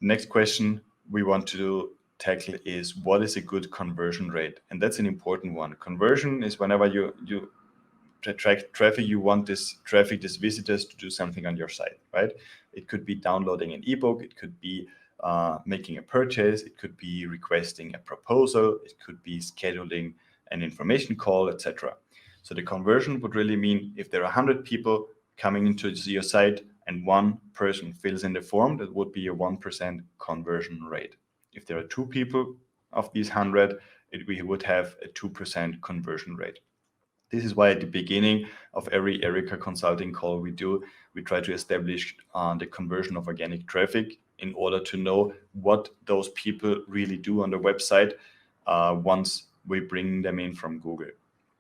Next question we want to tackle is, what is a good conversion rate? And that's an important one. Conversion is whenever you attract traffic, you want this traffic, these visitors, to do something on your site, right? It could be downloading an ebook, it could be making a purchase, it could be requesting a proposal, it could be scheduling an information call, etc. So the conversion would really mean if there are 100 people coming into your site and one person fills in the form, that would be a 1% conversion rate. If there are 2 people of these 100, we would have a 2% conversion rate. This is why at the beginning of every Erica consulting call we do, we try to establish the conversion of organic traffic in order to know what those people really do on the website once we bring them in from Google.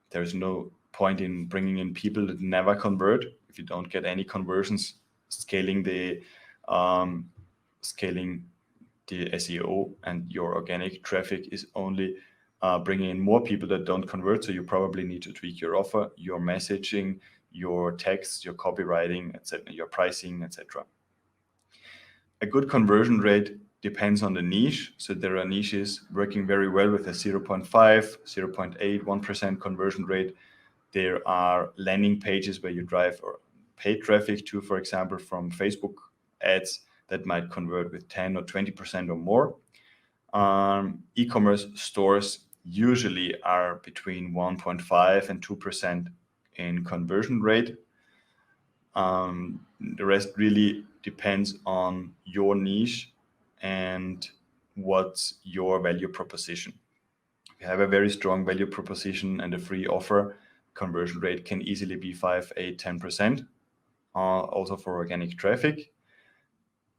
There's no point in bringing in people that never convert if you don't get any conversions. Scaling the SEO and your organic traffic is only bringing in more people that don't convert. So you probably need to tweak your offer, your messaging, your text, your copywriting, etc., your pricing, etc. A good conversion rate depends on the niche. So there are niches working very well with a 0.5, 0.8, 1% conversion rate. There are landing pages where you drive or paid traffic to, for example, from Facebook ads that might convert with 10 or 20% or more. E-commerce stores usually are between 1.5 and 2% in conversion rate. The rest really depends on your niche and what's your value proposition. If you have a very strong value proposition and a free offer, conversion rate can easily be 5, 8, 10%, also for organic traffic.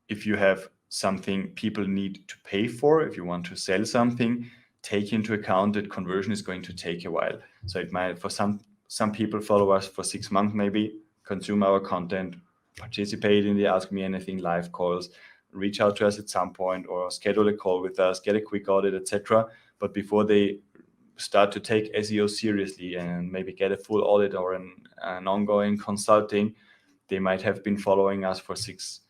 If you have something people need to pay for, if you want to sell something, take into account that conversion is going to take a while. So it might, for some people follow us for 6 months, maybe consume our content, participate in the Ask Me Anything live calls, reach out to us at some point or schedule a call with us, get a quick audit, etc. But before they start to take SEO seriously and maybe get a full audit or an ongoing consulting, they might have been following us for six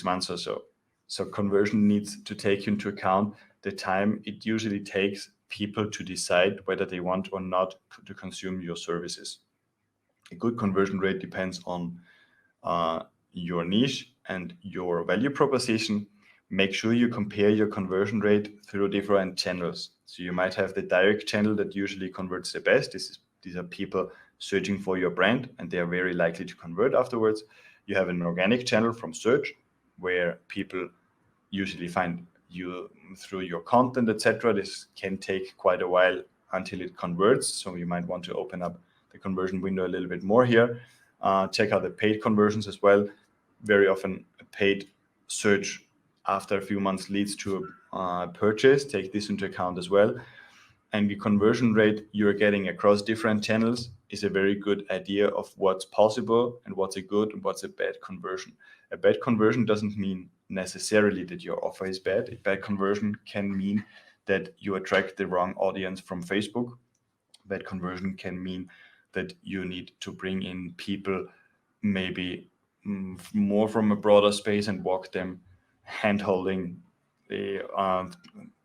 months or so. So conversion needs to take into account the time it usually takes people to decide whether they want or not to consume your services. A good conversion rate depends on your niche and your value proposition. Make sure you compare your conversion rate through different channels. So you might have the direct channel that usually converts the best. These are people searching for your brand and they are very likely to convert afterwards. You have an organic channel from search where people usually find you through your content, etc. This can take quite a while until it converts. So you might want to open up the conversion window a little bit more here. Check out the paid conversions as well. Very often a paid search after a few months leads to a purchase. Take this into account as well. And the conversion rate you're getting across different channels is a very good idea of what's possible and what's a good and what's a bad conversion. A bad conversion doesn't mean necessarily that your offer is bad. A bad conversion can mean that you attract the wrong audience from Facebook. Bad conversion can mean that you need to bring in people maybe more from a broader space and walk them hand-holding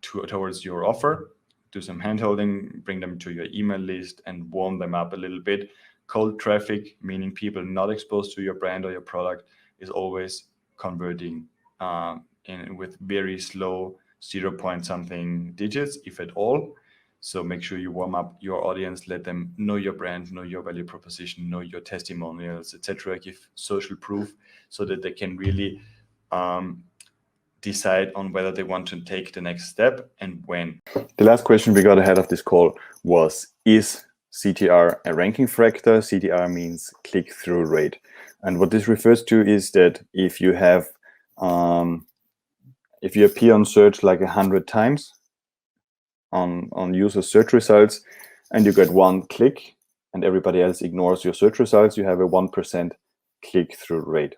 towards your offer. Do some hand-holding, bring them to your email list and warm them up a little bit. Cold traffic, meaning people not exposed to your brand or your product, is always converting with very slow 0.something digits, if at all. So make sure you warm up your audience, let them know your brand, know your value proposition, know your testimonials, etc. Give social proof so that they can really decide on whether they want to take the next step and when. The last question we got ahead of this call was, is CTR a ranking factor? CTR means click-through rate. And what this refers to is that if you have, if you appear on search like 100 times on user search results and you get 1 click and everybody else ignores your search results, you have a 1% click-through rate.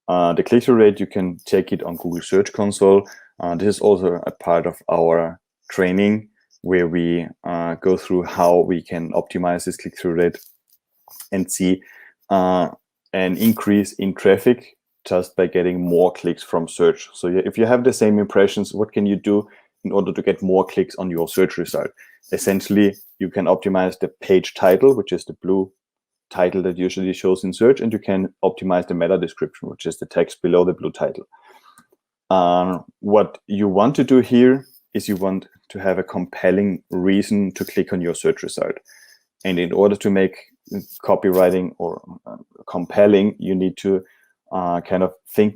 The click-through rate, you can check it on Google Search Console. This is also a part of our training where we go through how we can optimize this click-through rate and see an increase in traffic just by getting more clicks from search. So if you have the same impressions, what can you do in order to get more clicks on your search result? Essentially, you can optimize the page title, which is the blue title that usually shows in search, and you can optimize the meta description, which is the text below the blue title. What you want to do here is you want to have a compelling reason to click on your search result. And in order to make copywriting or compelling, you need to kind of think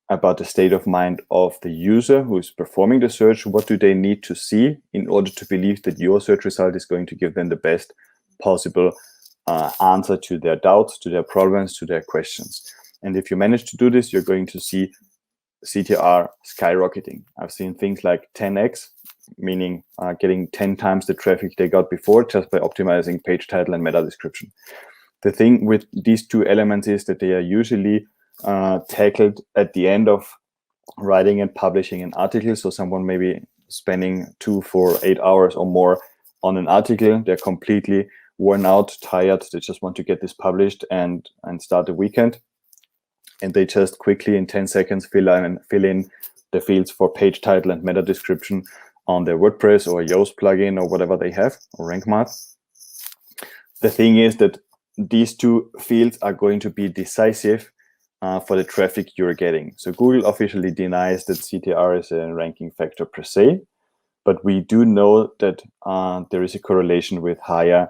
about the state of mind of the user who is performing the search. What do they need to see in order to believe that your search result is going to give them the best possible answer to their doubts, to their problems, to their questions? And if you manage to do this, you're going to see CTR skyrocketing. I've seen things like 10x, meaning getting 10 times the traffic they got before just by optimizing page title and meta description. The thing with these two elements is that they are usually tackled at the end of writing and publishing an article. So someone may be spending 2, 4, 8 hours or more on an article. They're completely worn out, tired. They just want to get this published and start the weekend. And they just quickly in 10 seconds fill in the fields for page title and meta description on their WordPress or Yoast plugin or whatever they have, or RankMath. The thing is that these two fields are going to be decisive for the traffic you're getting. So Google officially denies that CTR is a ranking factor per se, but we do know that there is a correlation with higher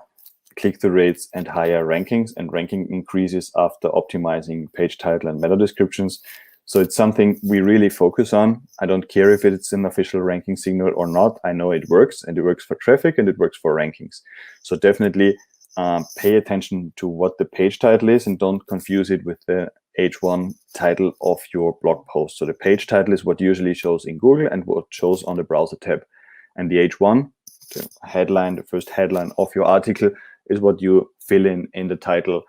click-through rates and higher rankings, and ranking increases after optimizing page title and meta descriptions. So it's something we really focus on. I don't care if it's an official ranking signal or not. I know it works, and it works for traffic and it works for rankings. So definitely pay attention to what the page title is, and don't confuse it with the H1 title of your blog post. So the page title is what usually shows in Google and what shows on the browser tab. And the H1, the headline, the first headline of your article, is what you fill in the title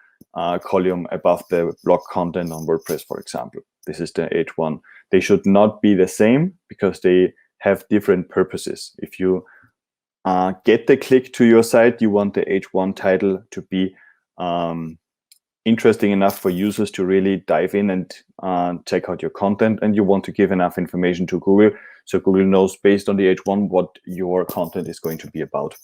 column above the blog content on WordPress, for example. This is the H1. They should not be the same because they have different purposes. If you get the click to your site, you want the H1 title to be interesting enough for users to really dive in and check out your content, and you want to give enough information to Google so Google knows based on the H1 what your content is going to be about.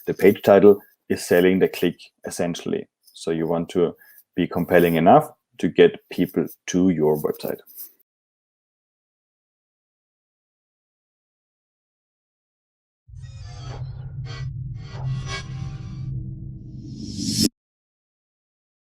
The page title is selling the click, essentially. So you want to be compelling enough to get people to your website.